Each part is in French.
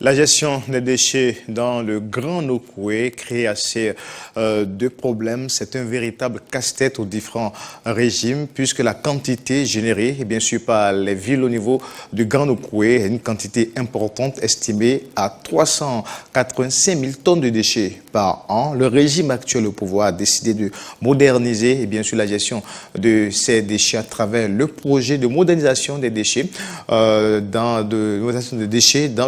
La gestion des déchets dans le Grand Nokoué crée assez de problèmes. C'est un véritable casse-tête aux différents régimes puisque la quantité générée, et bien sûr par les villes au niveau du Grand Nokoué, est une quantité importante estimée à 385 000 tonnes de déchets par an. Le régime actuel au pouvoir a décidé de moderniser et bien sûr la gestion de ces déchets à travers le projet de modernisation des déchets dans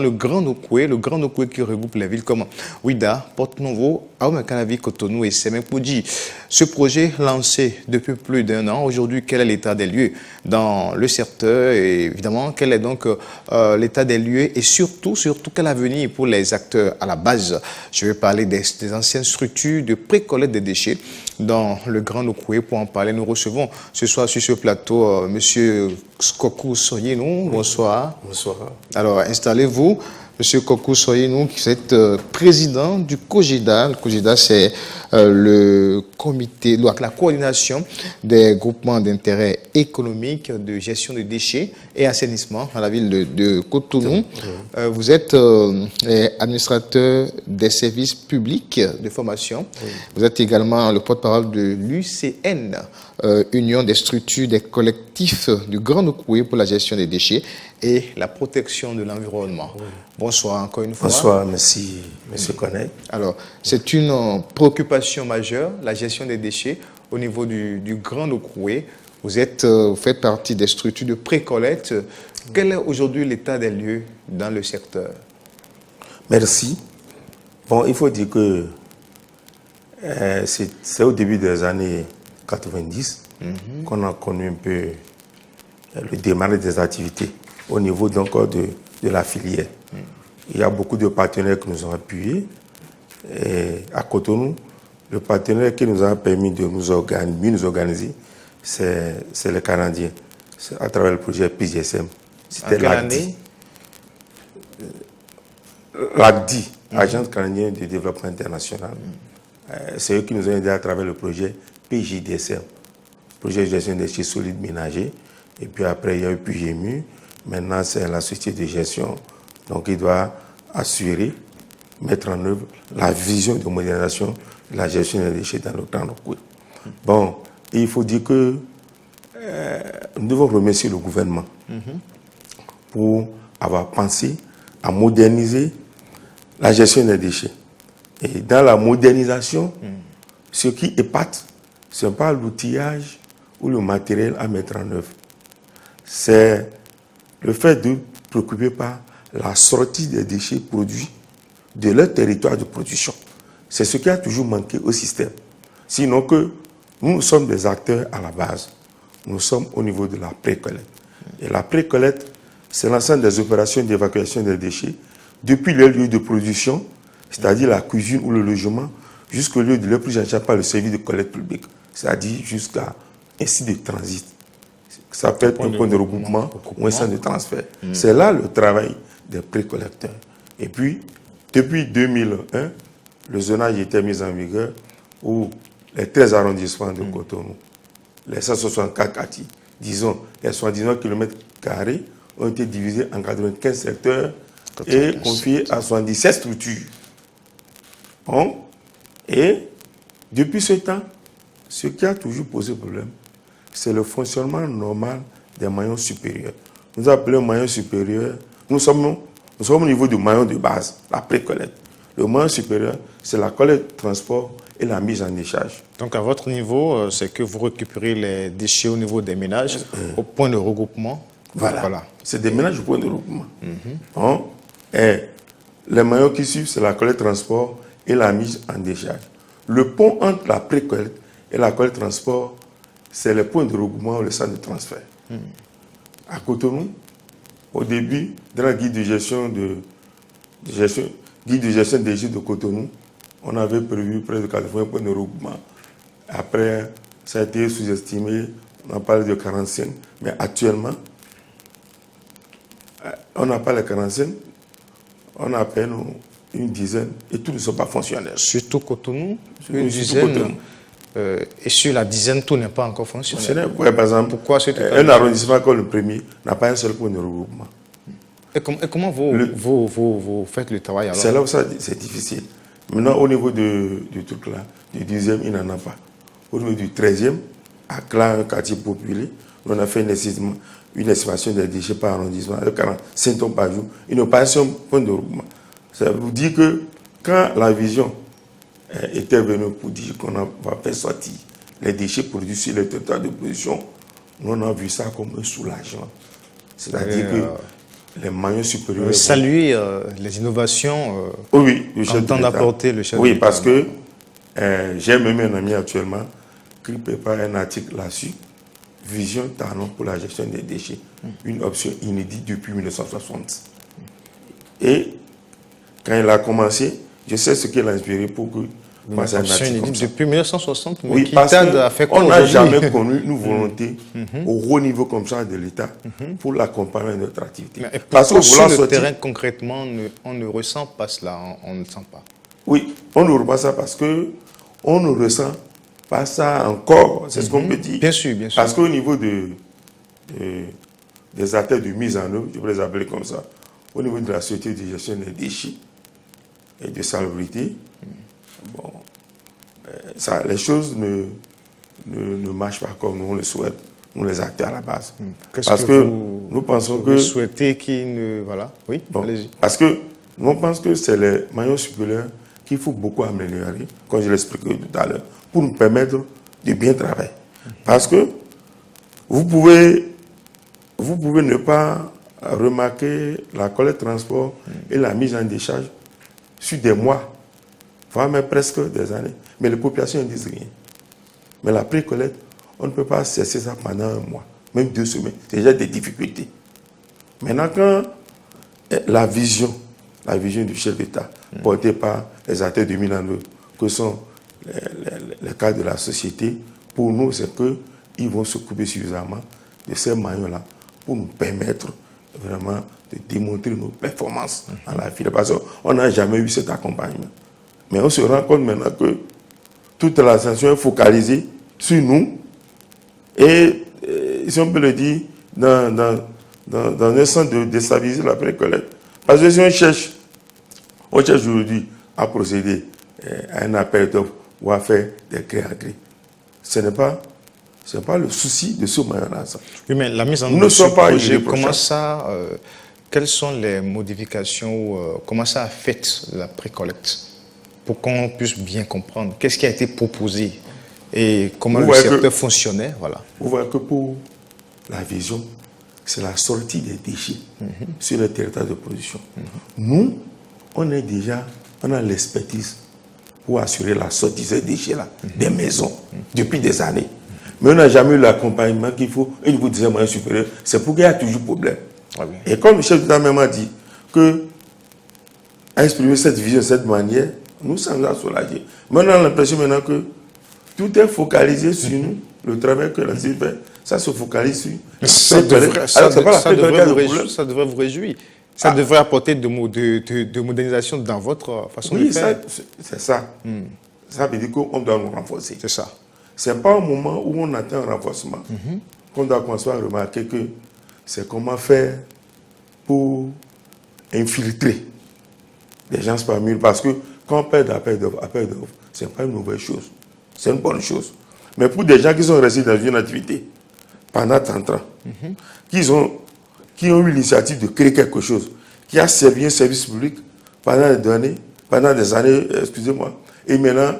le Grand Nokoué. Le Grand Nokoué qui regroupe les villes comme Ouida, Porte-Nouveau, Aoumekanavi, Cotonou et Semenkoudji. Ce projet lancé depuis plus d'un an, aujourd'hui, quel est l'état des lieux dans le secteur et évidemment, quel est donc l'état des lieux et surtout, quel avenir pour les acteurs à la base. Je vais parler des anciennes structures de pré-collecte des déchets dans le Grand Nokoué. Pour en parler, nous recevons ce soir sur ce plateau Monsieur Kokou Soyenou. Bonsoir. Bonsoir. Alors, installez-vous. Monsieur Kokou Soyenou, qui est président du COGEDA. Le COGEDA, c'est le comité, la coordination des groupements d'intérêt économique de gestion de déchets et assainissement à la ville de Cotonou. Vous êtes administrateur des services publics de formation. Vous êtes également le porte-parole de l'UCN, Union des structures des collectifs du Grand Nokoué pour la gestion des déchets et la protection de l'environnement. Bonsoir encore une fois. Bonsoir, merci, monsieur Koné. Alors, c'est une préoccupation majeure, la gestion des déchets au niveau du Grand Nokoué. Vous faites partie des structures de pré-collecte. Quel est aujourd'hui l'état des lieux dans le secteur? Merci. Bon, il faut dire que c'est au début des années 90 qu'on a connu un peu le démarrage des activités au niveau donc de la filière. Il y a beaucoup de partenaires qui nous ont appuyés. Et à Cotonou, le partenaire qui nous a permis de nous organiser, c'est les Canadiens. C'est à travers le projet PGSM. C'était l'ACDI. L'ACDI, Agence canadienne de développement international. C'est eux qui nous ont aidés à travers le projet PJDSM, projet de gestion des déchets solides ménagers. Et puis après, il y a eu PGMU. Maintenant, c'est la société de gestion. Donc, il doit assurer, mettre en œuvre la vision de modernisation de la gestion des déchets dans le Grand Nokoué. Bon, il faut dire que nous devons remercier le gouvernement pour avoir pensé à moderniser la gestion des déchets. Et dans la modernisation, ce qui épate, ce n'est pas l'outillage ou le matériel à mettre en œuvre. C'est le fait de préoccuper par la sortie des déchets produits de leur territoire de production. C'est ce qui a toujours manqué au système. Sinon que nous sommes des acteurs à la base. Nous sommes au niveau de la pré-collecte. Et la pré-collecte, c'est l'ensemble des opérations d'évacuation des déchets depuis le lieu de production, c'est-à-dire la cuisine ou le logement, jusqu'au lieu de leur prise en charge par le service de collecte publique, c'est-à-dire jusqu'à un site de transit. Ça peut être un point de regroupement ou un centre de transfert. C'est là le travail des pré-collecteurs. Et puis, depuis 2001, le zonage était mis en vigueur où les 13 arrondissements de Cotonou, les 164 quartiers, disons les 79 km² ont été divisés en 95 secteurs et confiés à 77 structures. Bon. Et depuis ce temps, ce qui a toujours posé problème, c'est le fonctionnement normal des maillons supérieurs. Nous appelons maillons supérieurs, nous sommes au niveau du maillon de base, la pré-collecte. Le maillon supérieur, c'est la collecte, transport et la mise en décharge. Donc à votre niveau, c'est que vous récupérez les déchets au niveau des ménages, au point de regroupement. Voilà. C'est des ménages au point de regroupement. Bon. Et les maillons qui suivent, c'est la collecte, transport et la mise en décharge. Le pont entre la pré-collecte et la collecte, transport, c'est le point de regroupement ou le centre de transfert. À Cotonou, au début, dans la guide de gestion des déchets de Cotonou, on avait prévu près de 80 points de regroupement. Après, ça a été sous-estimé, on a parlé de 45, mais actuellement, on n'a pas les 45, on a à peine une dizaine et tous ne sont pas fonctionnels. Surtout Cotonou, une dizaine. Et sur la dizaine, tout n'est pas encore fonctionnel. Ouais, par exemple, pourquoi un arrondissement comme le premier n'a pas un seul point de regroupement. Et comment vous faites le travail alors? C'est là où c'est difficile. Maintenant, au niveau du truc là, du 10e, il n'en a pas. Au niveau du 13e, à Clan, un quartier populaire, on a fait une estimation des déchets par arrondissement de 45 tonnes par jour. Une opération point de regroupement. Ça veut dire que quand la vision était venue pour dire qu'on va faire sortir les déchets produits sur le territoire de production, nous on a vu ça comme un soulagement. C'est-à-dire que les maillons supérieurs... Saluer les innovations oui, en temps d'apporter le chef Oui, d'État. parce que j'ai même un ami actuellement qui prépare un article là-dessus. Vision talent pour la gestion des déchets. Une option inédite depuis 1960. Et quand il a commencé, je sais ce qu'il a inspiré pour que fasse un article comme ça. Depuis 1960, mais oui, qui parce tarde à faire quoi qu'on n'a aujourd'hui? jamais connu une volonté au haut niveau comme ça de l'État pour l'accompagner de notre activité. Mais parce que sur le terrain, concrètement, on ne ressent pas cela, on ne le sent pas. Oui, on ne ressent pas ça parce que on ne ressent pas ça encore, c'est ce qu'on peut dire. Bien sûr, bien sûr. Parce qu'au niveau des acteurs de mise en œuvre, je peux les appeler comme ça, au niveau de la société de gestion des déchets et de salubrité, bon, ça, les choses ne marchent pas comme nous on le souhaite, nous les acteurs à la base. Parce que nous pensons que... Vous souhaitez qu'ils ne... Voilà, oui, bon, allez-y. parce que nous pensons que c'est les maillons supérieurs qu'il faut beaucoup améliorer, comme je l'expliquais tout à l'heure, pour nous permettre de bien travailler. Parce que vous pouvez ne pas remarquer la collecte transport et la mise en décharge sur des mois, voire même presque des années. Mais les populations ne disent rien. Mais la pré-collecte, on ne peut pas cesser ça pendant un mois, même 2 semaines. C'est déjà des difficultés. Maintenant, quand la vision du chef d'État, portée par les acteurs de mise en œuvre, que sont les cadres de la société, pour nous, c'est qu'ils vont s'occuper suffisamment de ces maillons-là pour nous permettre vraiment de démontrer nos performances dans la file. Parce qu'on n'a jamais eu cet accompagnement. Mais on se rend compte maintenant que toute l'attention est focalisée sur nous. Et si on peut le dire, dans un sens de déstabiliser la pré-collecte. Parce que si on cherche aujourd'hui à procéder à un appel d'offres ou à faire des gré à gré, ce n'est pas le souci de ce moyen-là. Oui, mais la mise en œuvre de ce projet, comment ça, quelles sont les modifications, comment ça affecte la pré-collecte pour qu'on puisse bien comprendre qu'est-ce qui a été proposé et comment le secteur fonctionnait, voilà. Vous voyez que pour la vision, c'est la sortie des déchets sur le territoire de production. Nous, on a l'expertise pour assurer la sortie de ces déchets-là des maisons depuis des années. Mais on n'a jamais eu l'accompagnement qu'il faut au niveau des moyens supérieurs. C'est pour qu'il y a toujours problème. Ah oui. Et comme le chef d'État même a dit que à exprimer cette vision de cette manière, nous sommes à soulager. Mais on a l'impression maintenant que tout est focalisé sur nous. Le travail que la CIF fait, ça se focalise sur... Ça devrait vous réjouir. Ça devrait apporter de modernisation dans votre façon de faire. Oui, c'est ça. Ça veut dire qu'on doit nous renforcer. C'est ça. Ce n'est pas au moment où on atteint un renforcement qu'on doit commencer à remarquer que c'est comment faire pour infiltrer les gens parmi eux. Parce que quand on perd appel d'offres, ce n'est pas une mauvaise chose. C'est une bonne chose. Mais pour des gens qui sont restés dans une activité pendant 30 ans, qui ont eu l'initiative de créer quelque chose, qui a servi un service public pendant des années, excusez-moi, et maintenant,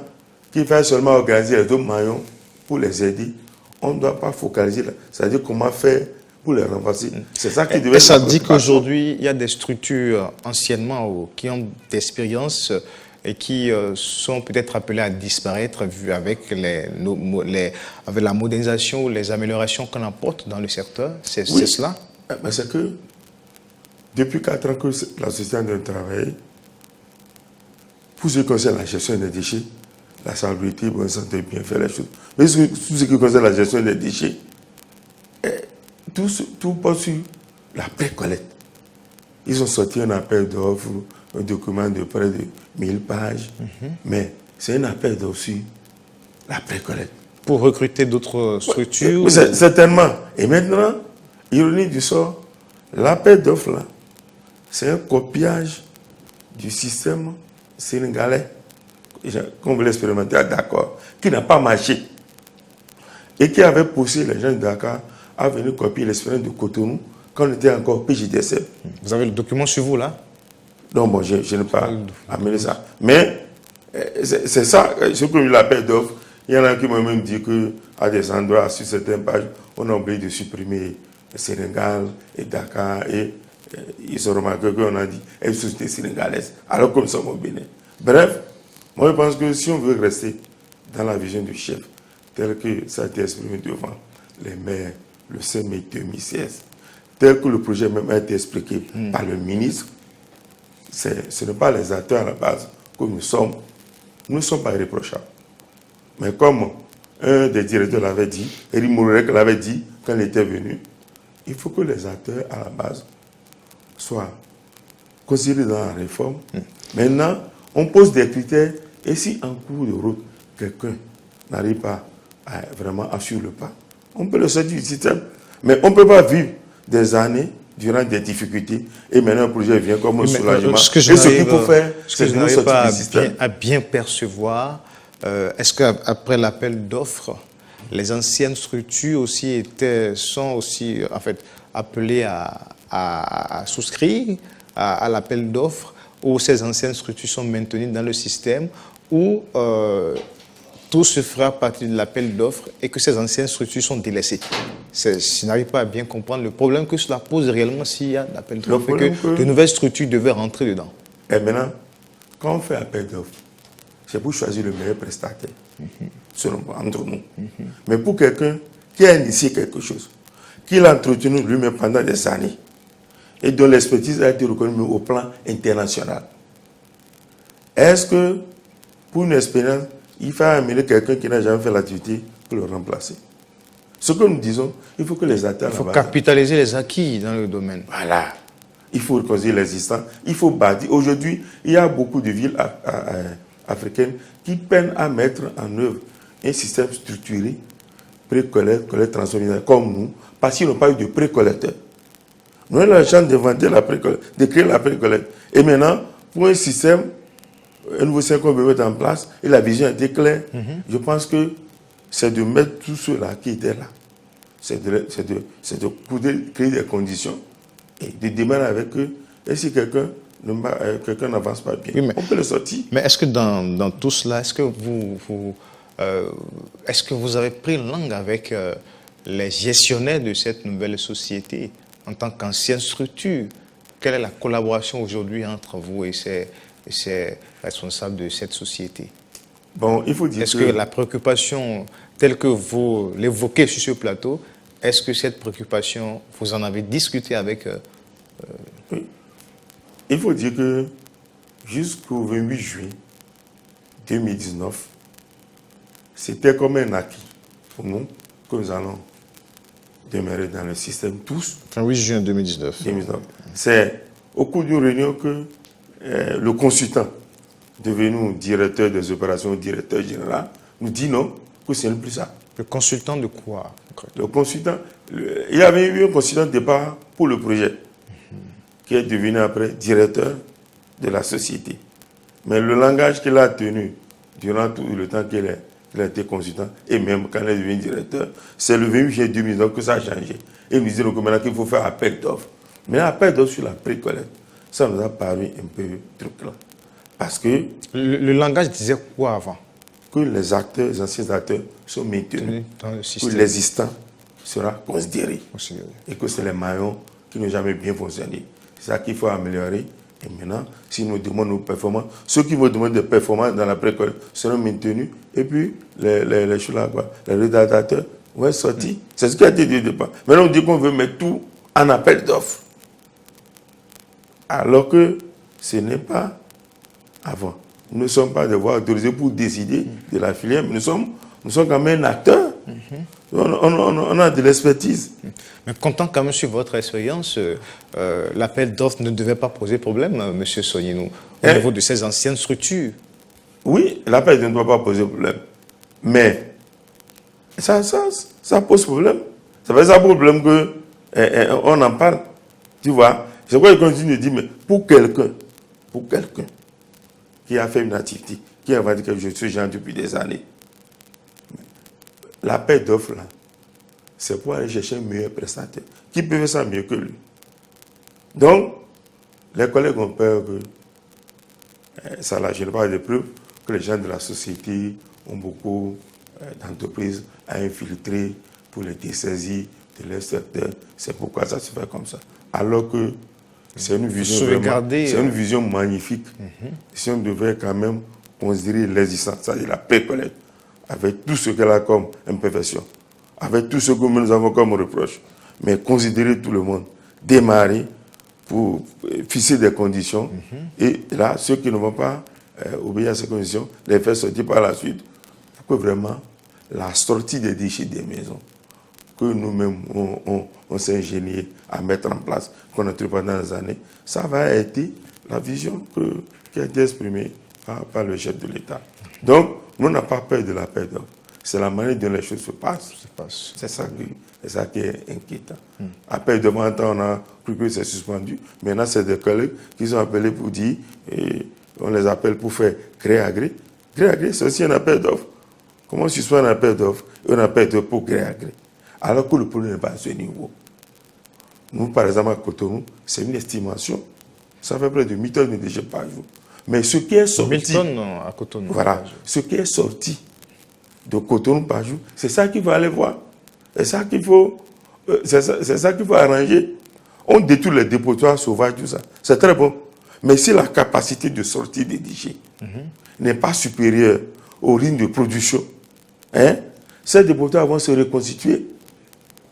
qui fait seulement organiser les 2 maillons pour les aider, on ne doit pas focaliser là. C'est-à-dire comment faire pour les renforcer. C'est ça qui devait être. Et ça dit qu'aujourd'hui, il y a des structures anciennement qui ont d'expérience et qui sont peut-être appelées à disparaître avec la modernisation ou les améliorations qu'on apporte dans le secteur. C'est cela? Mais c'est que depuis 4 ans que la société de travail, pour ce qui concerne la gestion des déchets, la salubrité, bonne santé, bien faire les choses. Mais tout ce qui concerne la gestion des déchets, tout passe sur la pré-collecte. Ils ont sorti un appel d'offres, un document de près de 1000 pages, mais c'est un appel d'offres sur la pré-collecte. Pour recruter d'autres structures? Oui, certainement. Et maintenant, ironie du sort, l'appel d'offres là c'est un copiage du système sénégalais, qu'on veut l'expérimenter à Dakar, qui n'a pas marché et qui avait poussé les gens de Dakar à venir copier l'expérience de Cotonou quand on était encore PJDSM. Vous avez le document sur vous là? Non, bon, je n'ai pas amené ça. Mais c'est ça, ce que l'appel d'offres. Il y en a qui m'ont même dit qu'à des endroits, sur certaines pages, on a oublié de supprimer le Sénégal et Dakar. Et ils ont remarqué qu'on a dit une société sénégalaise, alors que nous sommes au Bénin. Bref, moi je pense que si on veut rester dans la vision du chef, tel que ça a été exprimé devant les maires le 5 mai 2016, tel que le projet même a été expliqué par le ministre, ce n'est pas les acteurs à la base que nous ne sommes pas irréprochables. Mais comme un des directeurs l'avait dit, Eric Mourek l'avait dit quand il était venu, il faut que les acteurs à la base soient considérés dans la réforme. Maintenant, on pose des critères et si en cours de route, quelqu'un n'arrive pas vraiment à suivre le pas, on peut le sortir du système. Mais on ne peut pas vivre des années durant des difficultés et maintenant un projet vient comme un soulagement. Ce qu'il faut faire, c'est de nous sortir du système. À bien percevoir, est-ce qu'après l'appel d'offres, les anciennes structures aussi sont aussi en fait appelées à souscrire à l'appel d'offres, ou ces anciennes structures sont maintenues dans le système, ou tout se fera à partir de l'appel d'offres et que ces anciennes structures sont délaissées? Je n'arrive pas à bien comprendre le problème que cela pose réellement s'il y a l'appel d'offres et que de nouvelles structures devaient rentrer dedans. Et maintenant, quand on fait appel d'offres, c'est pour choisir le meilleur prestataire, selon moi, entre nous. Mais pour quelqu'un qui a initié quelque chose, qui l'a entretenu lui-même pendant des années, et dont l'expertise a été reconnue au plan international, est-ce que, pour une expérience, il faut amener quelqu'un qui n'a jamais fait l'activité pour le remplacer? Ce que nous disons, il faut que les acteurs... Il faut capitaliser les acquis dans le domaine. Voilà. Il faut reconstruire l'existant. Il faut bâtir. Aujourd'hui, il y a beaucoup de villes africaines qui peinent à mettre en œuvre un système structuré, pré-collecte, collecte, transformation, comme nous, parce qu'ils n'ont pas eu de pré-collecteur. Nous avons la chance d'inventer la pré-collecte, de créer la pré-collecte. Et maintenant, pour un système, un nouveau système qu'on veut mettre en place, et la vision était claire, je pense que c'est de mettre tous ceux-là qui étaient là. C'est de créer des conditions et de démarrer avec eux. Et si quelqu'un n'avance pas bien, oui, on peut le sortir. Mais est-ce que dans tout cela, est-ce que vous avez pris langue avec les gestionnaires de cette nouvelle société en tant qu'ancienne structure? Quelle est la collaboration aujourd'hui entre vous et ces responsables de cette société? Bon, il faut dire est-ce que la préoccupation telle que vous l'évoquez sur ce plateau, est-ce que cette préoccupation, vous en avez discuté avec Oui. Il faut dire que jusqu'au 28 juillet 2019, c'était comme un acquis pour nous que nous allons demeurer dans le système tous. 28 juin 2019. C'est au cours d'une réunion que le consultant, devenu directeur des opérations, directeur général, nous dit non, que ce n'est plus ça. Le consultant de quoi? Le consultant, il y avait eu un consultant de départ pour le projet, qui est devenu après directeur de la société. Mais le langage qu'il a tenu durant tout le temps qu'il a été consultant, et même quand il est devenu directeur, c'est le 28 juillet 2019 que ça a changé. Et il nous dit donc maintenant qu'il faut faire appel d'offres. Mais appel d'offres sur la pré-collecte, ça nous a paru un peu truc là. Parce que... Le langage disait quoi avant? Que les anciens acteurs sont maintenus, dans le système. Que l'existant sera considéré. Et que c'est les maillons qui n'ont jamais bien fonctionné. C'est ça qu'il faut améliorer. Et maintenant, si nous demandons nos performances, ceux qui vont demander des performances dans la pré-collecte seront maintenus. Et puis, les rédacteurs vont être sortis. C'est ce qui a été dit au départ. Maintenant, on dit qu'on veut mettre tout en appel d'offres. Alors que ce n'est pas avant. Nous ne sommes pas des voix autorisées pour décider de la filière, mais nous sommes quand même un acteur. On a de l'expertise. Mais comptant quand même sur votre expérience, l'appel d'offres ne devait pas poser problème, M. Sonyinou, au niveau de ces anciennes structures. Oui, l'appel ne doit pas poser problème. Mais ça pose problème. Ça fait ça problème qu'on en parle. Tu vois, C'est pourquoi je continue de dire, mais pour quelqu'un qui a fait une activité, qui a vendu quelque chose, ce genre depuis des années, l'appel d'offres là, c'est pour aller chercher un meilleur prestataire. Qui peut faire ça mieux que lui? Donc, les collègues ont peur que, ça là, je ne parle pas de preuves, que les gens de la société ont beaucoup d'entreprises à infiltrer pour les dessaisir de leur secteur. C'est pourquoi ça se fait comme ça. Alors que c'est une vision c'est une vision magnifique. Si on devait quand même considérer l'existence, c'est-à-dire la paix collecte, avec tout ce qu'elle a comme imperfection, avec tout ce que nous avons comme reproche, mais considérer tout le monde, démarrer pour fixer des conditions, et là, ceux qui ne vont pas obéir à ces conditions, les faire sortir par la suite, pour que vraiment la sortie des déchets des maisons, que nous-mêmes, on s'est ingénié à mettre en place, qu'on a trouvé pendant des années, ça va être la vision qui a été exprimée par le chef de l'État. Donc, nous n'avons pas peur de la paix d'ordre. C'est la manière dont les choses se passent. C'est ça qui est inquiétant. Après, de temps, on a cru que c'est suspendu. Maintenant, c'est des collègues qui sont appelés pour dire, et on les appelle pour faire gré à gré. Gré à gré, c'est aussi un appel d'offres. Comment on suspend un appel d'offres et un appel d'offres pour gré à gré? Alors que le problème n'est pas à ce niveau. Nous, par exemple, à Cotonou, c'est une estimation. Ça fait près de 1000 tonnes de déchets par jour. Mais ce qui est sorti... 1000 tonnes à Cotonou. Voilà. Ce qui est sorti de Cotonou par jour, c'est ça qu'il faut aller voir. C'est ça qu'il faut arranger. On détruit les dépotoirs sauvages, tout ça. C'est très bon. Mais si la capacité de sortie des déchets n'est pas supérieure au rythme de production, ces dépotoirs vont se reconstituer.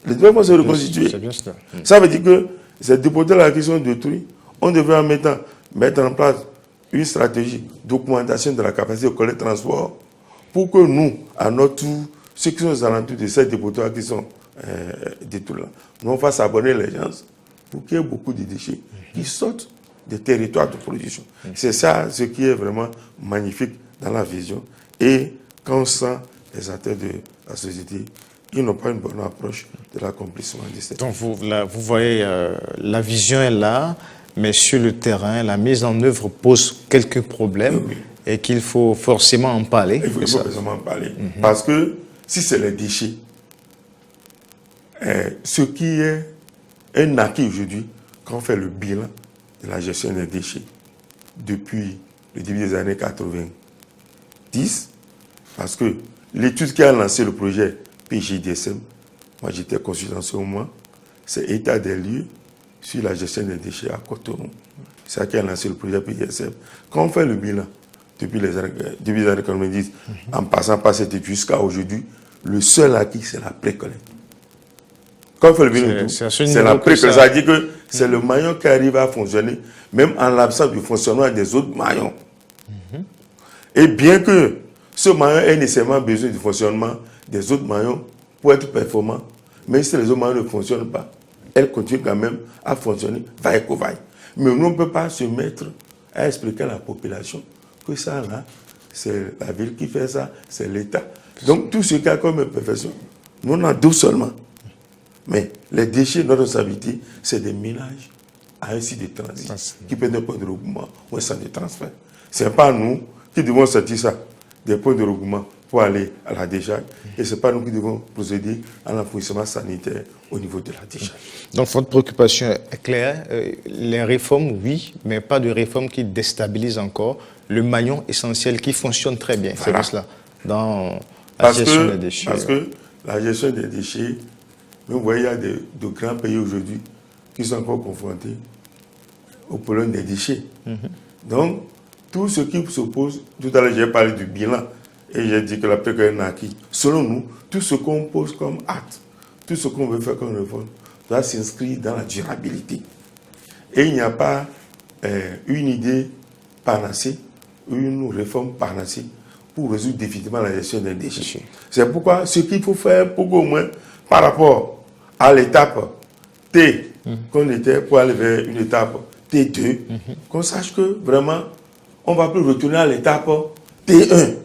Les dépotoirs vont se reconstituer. C'est bien ça. Ça veut dire que ces dépotoirs-là qui sont détruits, on devrait en mettre en place une stratégie d'augmentation de la capacité de collecte et transport pour que nous, à notre tour, ceux qui sont aux alentours de ces dépotoirs qui sont détruits là, nous on fasse abonner les gens pour qu'il y ait beaucoup de déchets qui sortent des territoires de production. C'est ça ce qui est vraiment magnifique dans la vision. Et quand on sent les acteurs de la société, ils n'ont pas une bonne approche de l'accomplissement de cette. Donc vous voyez, la vision est là, mais sur le terrain, la mise en œuvre pose quelques problèmes et qu'il faut forcément en parler. Il faut forcément en parler. Parce que si c'est les déchets, ce qui est un acquis aujourd'hui, quand on fait le bilan de la gestion des déchets depuis le début des années 90, parce que l'étude qui a lancé le projet PJDSM, moi j'étais consultant sur moi, c'est état des lieux sur la gestion des déchets à Cotonou. C'est ça qui a lancé le projet PJDSM. Quand on fait le bilan, depuis les années 90, en passant par cette étude jusqu'à aujourd'hui, le seul acquis, c'est la précollecte. Quand on fait le bilan, c'est la précollecte. Ça veut dire que c'est le maillon qui arrive à fonctionner, même en l'absence du fonctionnement des autres maillons. Et bien que ce maillon ait nécessairement besoin du fonctionnement des autres maillons pour être performant, mais si les autres maillons ne fonctionnent pas, elles continuent quand même à fonctionner vaille qu'au vaille. Mais nous, on ne peut pas se mettre à expliquer à la population que ça, là, c'est la ville qui fait ça, c'est l'État. Donc, tout ce qui a comme imperfection, nous, on a deux seulement. Mais les déchets, notre responsabilité, c'est des ménages à un site de transit qui peut être un point de regroupement ou un centre de transfert. Ce n'est pas nous qui devons sortir ça des points de regroupement pour aller à la décharge. Et ce n'est pas nous qui devons procéder à l'enfouissement sanitaire au niveau de la décharge. Donc votre préoccupation est claire. Les réformes, oui, mais pas de réformes qui déstabilisent encore le maillon essentiel qui fonctionne très bien. Voilà. C'est cela dans la gestion des déchets. Parce que la gestion des déchets, vous voyez, il y a de grands pays aujourd'hui qui sont encore confrontés au problème des déchets. Donc, tout ce qui s'oppose, tout à l'heure j'ai parlé du bilan et j'ai dit que la précarité est acquis. Selon nous, tout ce qu'on pose comme acte, tout ce qu'on veut faire comme réforme, doit s'inscrire dans la durabilité. Et il n'y a pas une idée panacée, une réforme panacée pour résoudre définitivement la gestion des déchets. C'est pourquoi ce qu'il faut faire pour qu'au moins, par rapport à l'étape T qu'on était pour aller vers une étape T2, qu'on sache que vraiment, on ne va plus retourner à l'étape T1.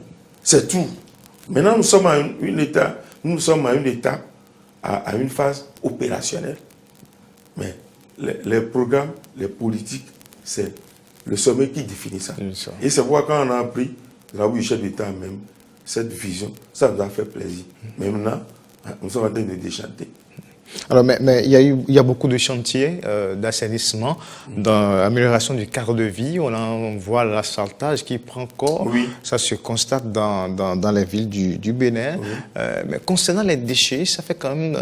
C'est tout. Maintenant, nous sommes à une étape, à une phase opérationnelle. Mais les programmes, les politiques, c'est le sommet qui définit ça. Et c'est pourquoi quand on a pris la bouche du chef d'État même, cette vision, ça nous a fait plaisir. Mais maintenant, nous sommes en train de déchanter. Alors, mais il y a beaucoup de chantiers d'assainissement, d'amélioration du cadre de vie. On voit l'asfaltage qui prend corps. Oui. Ça se constate dans les villes du Bénin. Oui. Mais concernant les déchets, ça fait quand même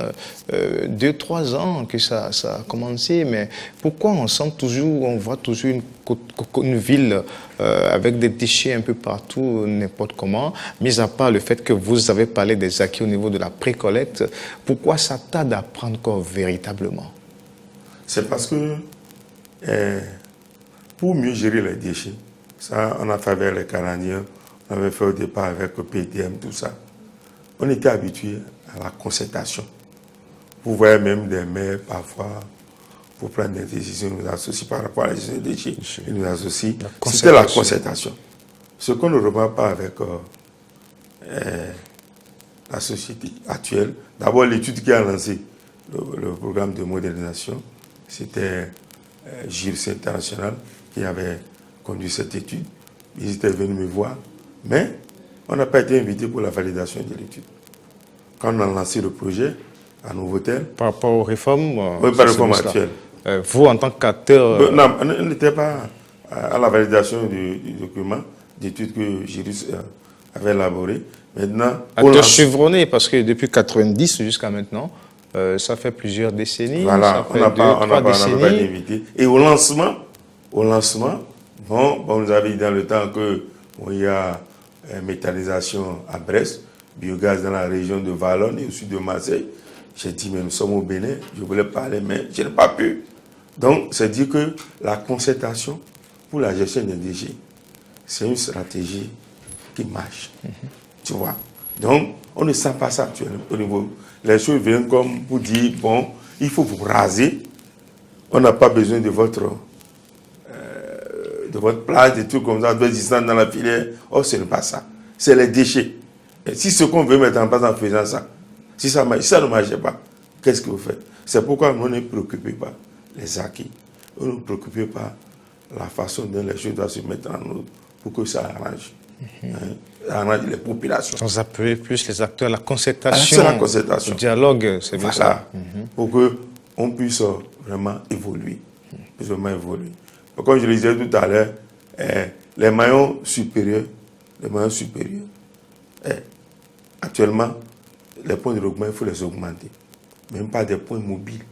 2-3 ans que ça a commencé. Mais pourquoi on voit toujours une ville avec des déchets un peu partout, n'importe comment, mis à part le fait que vous avez parlé des acquis au niveau de la précollecte, pourquoi ça tarde à prendre corps véritablement? C'est parce que pour mieux gérer les déchets, ça on a fait avec les Canadiens, on avait fait au départ avec le PDM, tout ça. On était habitué à la concertation. Vous voyez même des maires parfois, pour prendre des décisions, ils nous associent par rapport à la gestion des déchets. Ils nous associent. C'était la concertation. Ce qu'on ne remarque pas avec la société actuelle, d'abord l'étude qui a lancé le programme de modernisation, c'était GIRS International qui avait conduit cette étude. Ils étaient venus me voir, mais on n'a pas été invité pour la validation de l'étude. Quand on a lancé le projet à Novotel... Par rapport aux réformes oui, par les réformes actuelles. Vous, en tant qu'acteur... Non, on n'était pas à la validation du document d'études que GIRIS avait élaboré. Maintenant... Acteur chevronné, parce que depuis 1990 jusqu'à maintenant, ça fait plusieurs décennies. Voilà, on n'a pas été invité. Et au lancement, on nous avait dit dans le temps qu'il y a méthanisation à Brest, biogaz dans la région de Valognes et au sud de Marseille. J'ai dit, mais nous sommes au Bénin, je voulais parler, mais je n'ai pas pu. Donc, c'est dire que la concertation pour la gestion des déchets, c'est une stratégie qui marche. Tu vois. Donc, on ne sent pas ça actuellement au niveau. Les choses viennent comme pour dire, bon, il faut vous raser. On n'a pas besoin de votre place, des trucs comme ça, d'existence dans la filière. Oh, ce n'est pas ça. C'est les déchets. Et si ce qu'on veut mettre en place en faisant ça, si ça ne marche pas, qu'est-ce que vous faites? C'est pourquoi nous ne préoccupons pas les acquis. On ne préoccupe pas la façon dont les choses doivent se mettre en œuvre pour que ça arrange. Arrange les populations. Vous appelez plus les acteurs à la concertation. La concertation. Le dialogue, c'est bien ça. Pour qu'on puisse vraiment évoluer. Comme je le disais tout à l'heure, les maillons supérieurs, actuellement, les points de regroupement, il faut les augmenter. Même pas des points mobiles.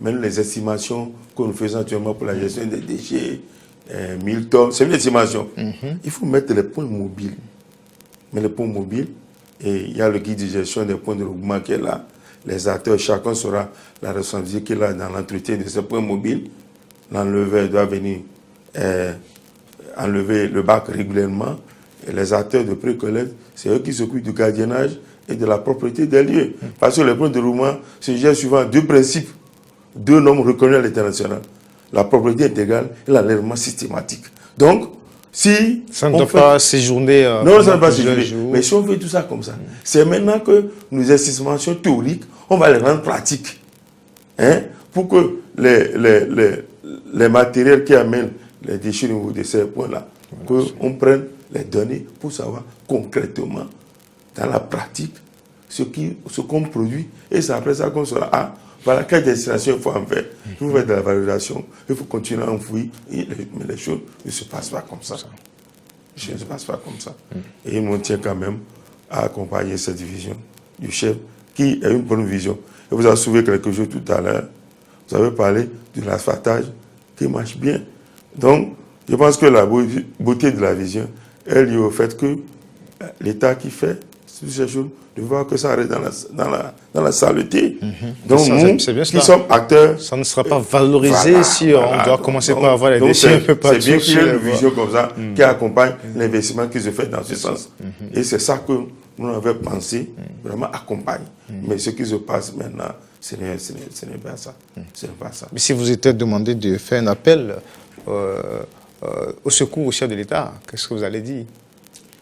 Même les estimations que nous faisons actuellement pour la gestion des déchets, 1000 tonnes, c'est une estimation. Il faut mettre les points mobiles. Mais les points mobiles, et il y a le guide de gestion des points de regroupement qui est là. Les acteurs, chacun saura la responsabilité qu'il a dans l'entretien de ces points mobiles. L'enleveur doit venir enlever le bac régulièrement. Et les acteurs de précollecte, c'est eux qui s'occupent du gardiennage et de la propriété des lieux. Parce que les points de regroupement se gèrent suivant deux principes, deux normes reconnues à l'international. La propriété intégrale et l'enlèvement systématique. Donc, si... Ça ne doit pas séjourner... non, ça ne doit pas séjourner. Mais si on fait tout ça comme ça, c'est maintenant que nos estimations théoriques, on va les rendre pratiques. Pour que les matériels qui amènent les déchets au niveau de ces points-là, qu'on prenne les données pour savoir concrètement, dans la pratique, ce qu'on produit. Et c'est après ça qu'on saura, voilà quelle destination il faut en faire. Il faut faire de la valorisation, il faut continuer à enfouir, mais les choses ne se passent pas comme ça. Les choses ne se passent pas comme ça. Et il nous tient quand même à accompagner cette vision du chef, qui est une bonne vision. Et vous avez soulevé quelque chose tout à l'heure. Vous avez parlé de l'asphaltage qui marche bien. Donc, je pense que la beauté de la vision est liée au fait que l'État qui fait toutes ces choses, de voir que ça reste dans la saleté. Donc, nous, qui sommes acteurs... Ça ne sera pas valorisé si on doit commencer par avoir les déchets un peu partout. C'est bien qu'il y ait une vision comme ça qui accompagne l'investissement qui se fait dans ce sens. Et c'est ça que nous avons pensé vraiment accompagner. Mais ce qui se passe maintenant, ce n'est pas ça. Ce n'est pas ça. Mais si vous étiez demandé de faire un appel au secours au chef de l'État, qu'est-ce que vous allez dire?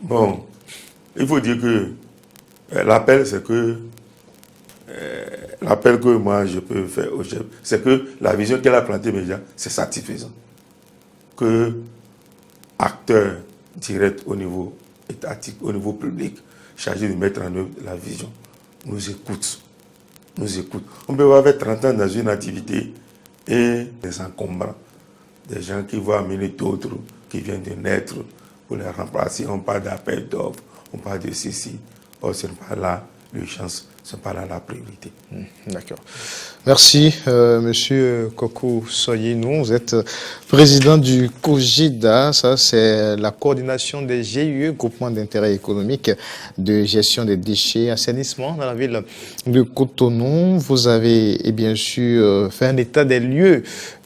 Bon, il faut dire que l'appel, c'est que l'appel que moi je peux faire au chef, c'est que la vision qu'elle a plantée déjà, c'est satisfaisant. Que acteurs directs au niveau étatique, au niveau public, chargés de mettre en œuvre la vision, nous écoutent. Nous écoutent. On peut avoir 30 ans dans une activité et des encombrants, des gens qui vont amener d'autres qui viennent de naître pour les remplacer. On parle d'appel d'offres, on parle de ceci. Or, ce n'est pas là l'urgence, ce n'est pas là la priorité. D'accord. Merci, Monsieur Kokou Soyinou. Vous êtes président du COGIDA. Ça, c'est la coordination des GIE, groupement d'intérêt économique de gestion des déchets, assainissement dans la ville de Cotonou. Vous avez, bien sûr, fait un état des lieux,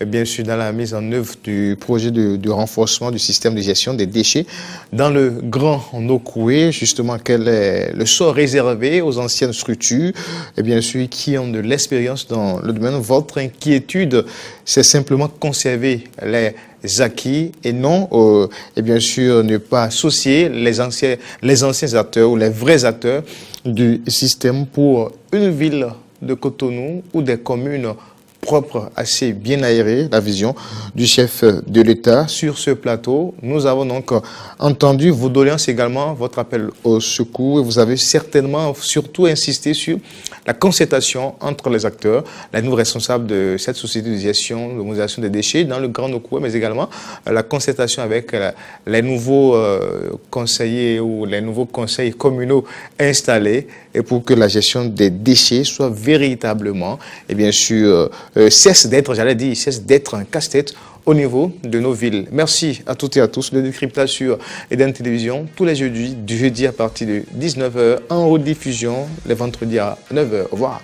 bien sûr, dans la mise en œuvre du projet de renforcement du système de gestion des déchets dans le Grand Nokoué. Justement, quel est le sort réservé aux anciennes structures, et bien sûr, qui ont de l'expérience dans le domaine. Votre inquiétude, c'est simplement conserver les acquis et non, et bien sûr, ne pas associer les anciens acteurs ou les vrais acteurs du système pour une ville de Cotonou ou des communes propre, assez bien aéré, la vision du chef de l'État. Sur ce plateau, nous avons donc entendu vos doléances également, votre appel au secours. Et vous avez certainement surtout insisté sur la concertation entre les acteurs, les nouveaux responsables de cette société de gestion, de modélisation des déchets dans le Grand Nokoué, mais également la concertation avec les nouveaux conseillers ou les nouveaux conseils communaux installés et pour que la gestion des déchets soit véritablement, et bien sûr, cesse d'être un casse-tête au niveau de nos villes. Merci à toutes et à tous. Le décryptage sur Eden Télévision, tous les jeudis, du jeudi à partir de 19h, en rediffusion, les vendredis à 9h. Au revoir.